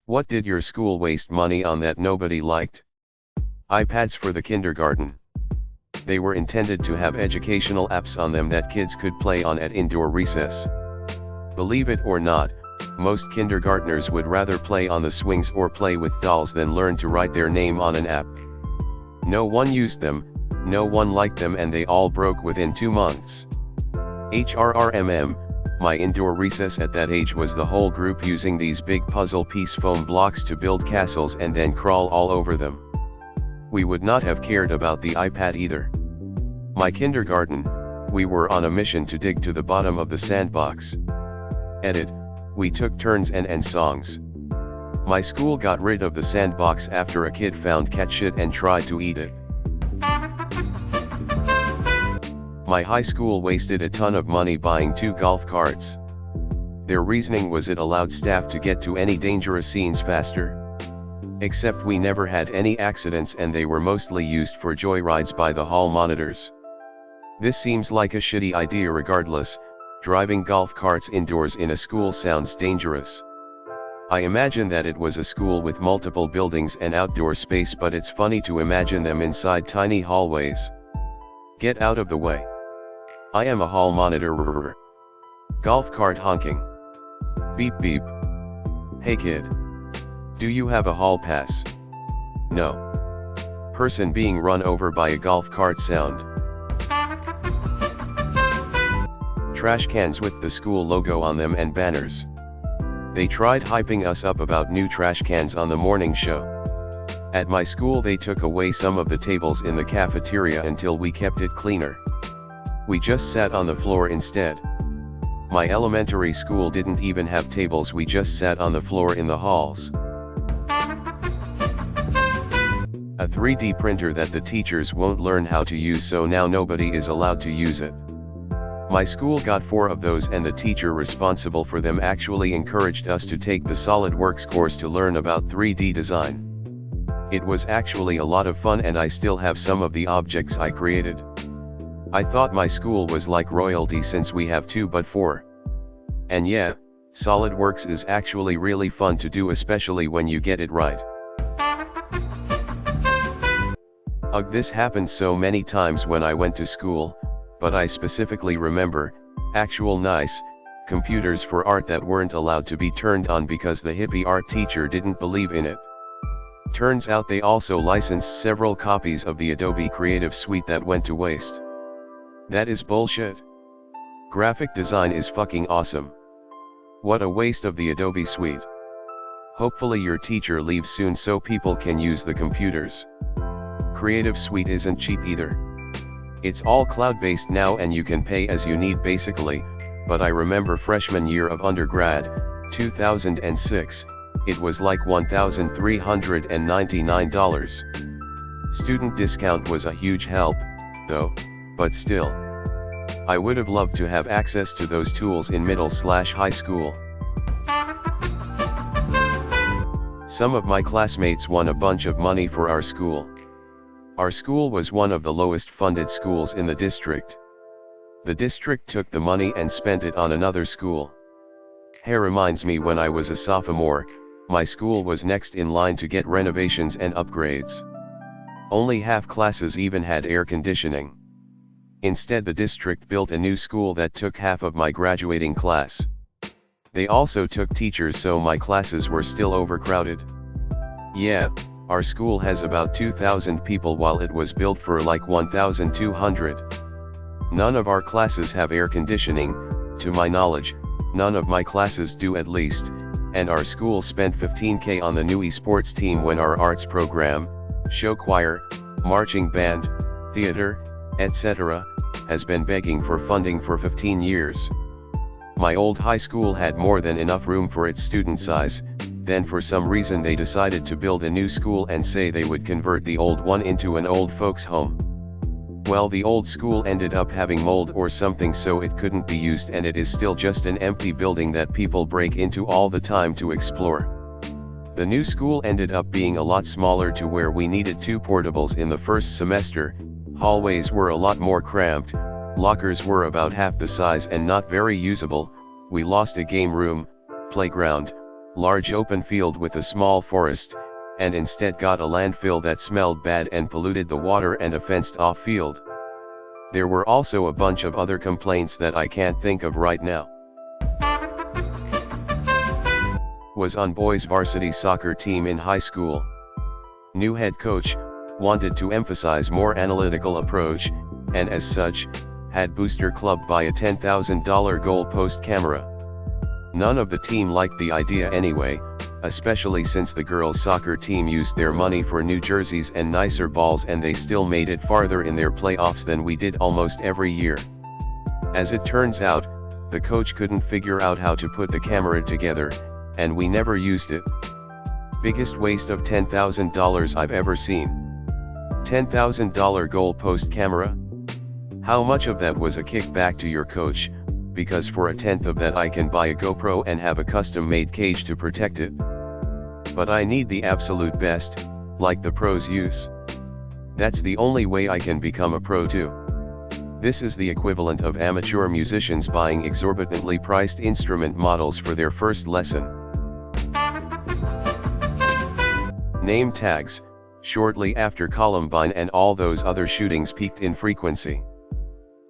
What did your school waste money on that nobody liked? iPads for the kindergarten. They were intended to have educational apps on them that kids could play on at indoor recess. Believe it or not, most kindergartners would rather play on the swings or play with dolls than learn to write their name on an app. No one used them, no one liked them, and they all broke within 2 months. HRRMM, my indoor recess at that age was the whole group using these big puzzle piece foam blocks to build castles and then crawl all over them. We would not have cared about the iPad either. My kindergarten, we were on a mission to dig to the bottom of the sandbox. Edit, we took turns and songs. My school got rid of the sandbox after a kid found cat shit and tried to eat it. My high school wasted a ton of money buying 2 golf carts. Their reasoning was it allowed staff to get to any dangerous scenes faster. Except we never had any accidents and they were mostly used for joyrides by the hall monitors. This seems like a shitty idea regardless. Driving golf carts indoors in a school sounds dangerous. I imagine that it was a school with multiple buildings and outdoor space, but it's funny to imagine them inside tiny hallways. Get out of the way. I am a hall monitor. Golf cart honking. Beep beep. Hey kid. Do you have a hall pass? No. Person being run over by a golf cart sound. Trash cans with the school logo on them and banners. They tried hyping us up about new trash cans on the morning show. At my school they took away some of the tables in the cafeteria until we kept it cleaner. We just sat on the floor instead. My elementary school didn't even have tables, we just sat on the floor in the halls. A 3D printer that the teachers won't learn how to use, so now nobody is allowed to use it. My school got 4 of those and the teacher responsible for them actually encouraged us to take the SolidWorks course to learn about 3D design. It was actually a lot of fun and I still have some of the objects I created. I thought my school was like royalty since we have 2 but 4. And yeah, SolidWorks is actually really fun to do, especially when you get it right. Ugh, this happened so many times when I went to school, but I specifically remember, actual nice, computers for art that weren't allowed to be turned on because the hippie art teacher didn't believe in it. Turns out they also licensed several copies of the Adobe Creative Suite that went to waste. That is bullshit. Graphic design is fucking awesome. What a waste of the Adobe Suite. Hopefully your teacher leaves soon so people can use the computers. Creative Suite isn't cheap either. It's all cloud-based now and you can pay as you need basically, but I remember freshman year of undergrad, 2006, it was like $1,399. Student discount was a huge help, though, but still. I would have loved to have access to those tools in middle/high school. Some of my classmates won a bunch of money for our school. Our school was one of the lowest funded schools in the district. The district took the money and spent it on another school. Hey, reminds me when I was a sophomore, my school was next in line to get renovations and upgrades. Only half classes even had air conditioning. Instead the district built a new school that took half of my graduating class. They also took teachers, so my classes were still overcrowded. Yeah, our school has about 2,000 people while it was built for like 1,200. None of our classes have air conditioning, to my knowledge, none of my classes do at least, and our school spent $15,000 on the new esports team when our arts program, show choir, marching band, theater, etc., has been begging for funding for 15 years. My old high school had more than enough room for its student size, then for some reason they decided to build a new school and say they would convert the old one into an old folks home. Well, the old school ended up having mold or something, so it couldn't be used, and it is still just an empty building that people break into all the time to explore. The new school ended up being a lot smaller to where we needed 2 portables in the first semester, hallways were a lot more cramped, lockers were about half the size and not very usable, we lost a game room, playground, large open field with a small forest, and instead got a landfill that smelled bad and polluted the water and a fenced-off field. There were also a bunch of other complaints that I can't think of right now. Was on boys' varsity soccer team in high school. New head coach, wanted to emphasize more analytical approach, and as such, had booster club buy a $10,000 goal post camera. None of the team liked the idea anyway, especially since the girls' soccer team used their money for new jerseys and nicer balls, and they still made it farther in their playoffs than we did almost every year. As it turns out, the coach couldn't figure out how to put the camera together, and we never used it. Biggest waste of $10,000 I've ever seen. $10,000 goal post camera? How much of that was a kickback to your coach, because for a tenth of that I can buy a GoPro and have a custom-made cage to protect it. But I need the absolute best, like the pros use. That's the only way I can become a pro too. This is the equivalent of amateur musicians buying exorbitantly priced instrument models for their first lesson. Name tags, shortly after Columbine and all those other shootings peaked in frequency.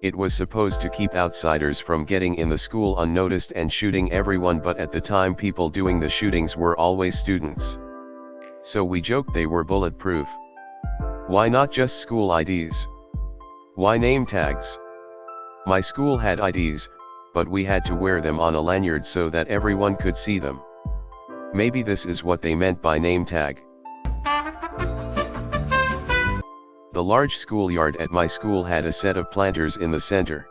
It was supposed to keep outsiders from getting in the school unnoticed and shooting everyone, but at the time people doing the shootings were always students. So we joked they were bulletproof. Why not just school IDs? Why name tags? My school had IDs, but we had to wear them on a lanyard so that everyone could see them. Maybe this is what they meant by name tag. The large schoolyard at my school had a set of planters in the center.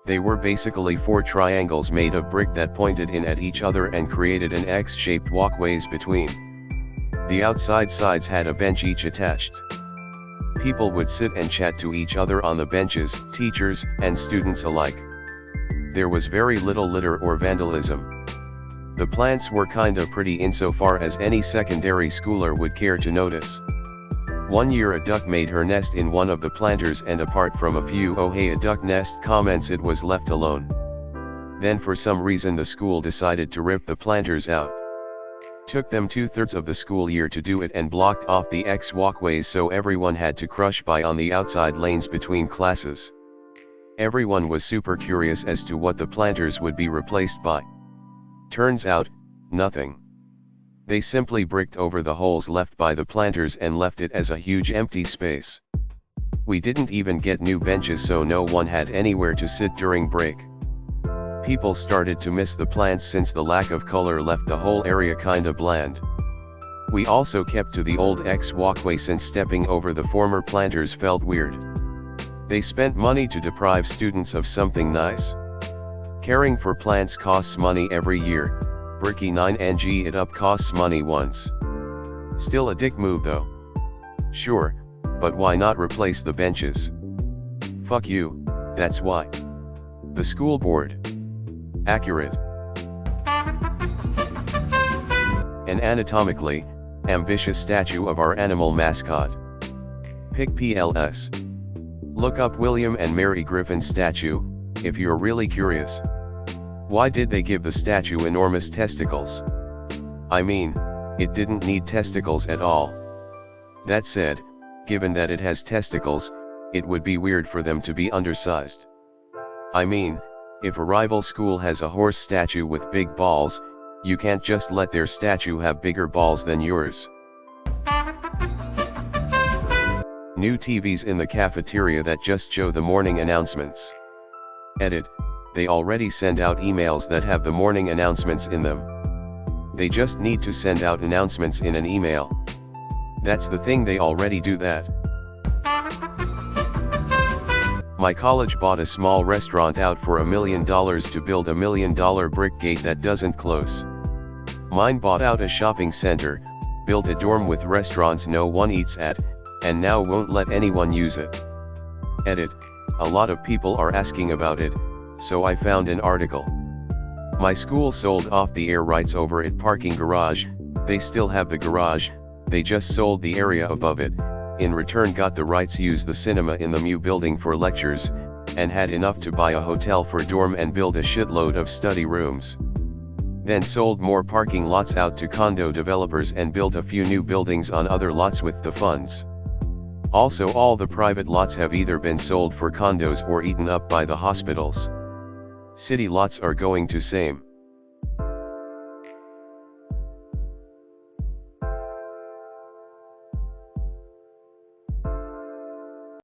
They were basically 4 triangles made of brick that pointed in at each other and created an X-shaped walkways between. The outside sides had a bench each attached. People would sit and chat to each other on the benches, teachers and students alike. There was very little litter or vandalism. The plants were kinda pretty insofar as any secondary schooler would care to notice. One year a duck made her nest in one of the planters, and apart from a few "oh hey a duck nest" comments, it was left alone. Then for some reason the school decided to rip the planters out. Took them 2/3 of the school year to do it and blocked off the X walkways so everyone had to crush by on the outside lanes between classes. Everyone was super curious as to what the planters would be replaced by. Turns out, nothing. They simply bricked over the holes left by the planters and left it as a huge empty space. We didn't even get new benches, so no one had anywhere to sit during break. People started to miss the plants since the lack of color left the whole area kinda bland. We also kept to the old X walkway since stepping over the former planters felt weird. They spent money to deprive students of something nice. Caring for plants costs money every year. Bricky 9ng it up costs money once. Still a dick move though. Sure, but why not replace the benches? Fuck you, that's why. The school board. Accurate. An anatomically ambitious statue of our animal mascot. Pic PLS. Look up William and Mary Griffin statue, if you're really curious. Why did they give the statue enormous testicles? I mean, it didn't need testicles at all. That said, given that it has testicles, it would be weird for them to be undersized. I mean, if a rival school has a horse statue with big balls, you can't just let their statue have bigger balls than yours. New TVs in the cafeteria that just show the morning announcements. Edit. They already send out emails that have the morning announcements in them. They just need to send out announcements in an email. That's the thing, they already do that. My college bought a small restaurant out for $1 million to build $1 million brick gate that doesn't close. Mine bought out a shopping center, built a dorm with restaurants no one eats at, and now won't let anyone use it. Edit. A lot of people are asking about it, so I found an article. My school sold off the air rights over at parking garage. They still have the garage, they just sold the area above it, in return got the rights use the cinema in the new building for lectures, and had enough to buy a hotel for dorm and build a shitload of study rooms. then sold more parking lots out to condo developers and built a few new buildings on other lots with the funds. Also, all the private lots have either been sold for condos or eaten up by the hospitals. City lots are going to same.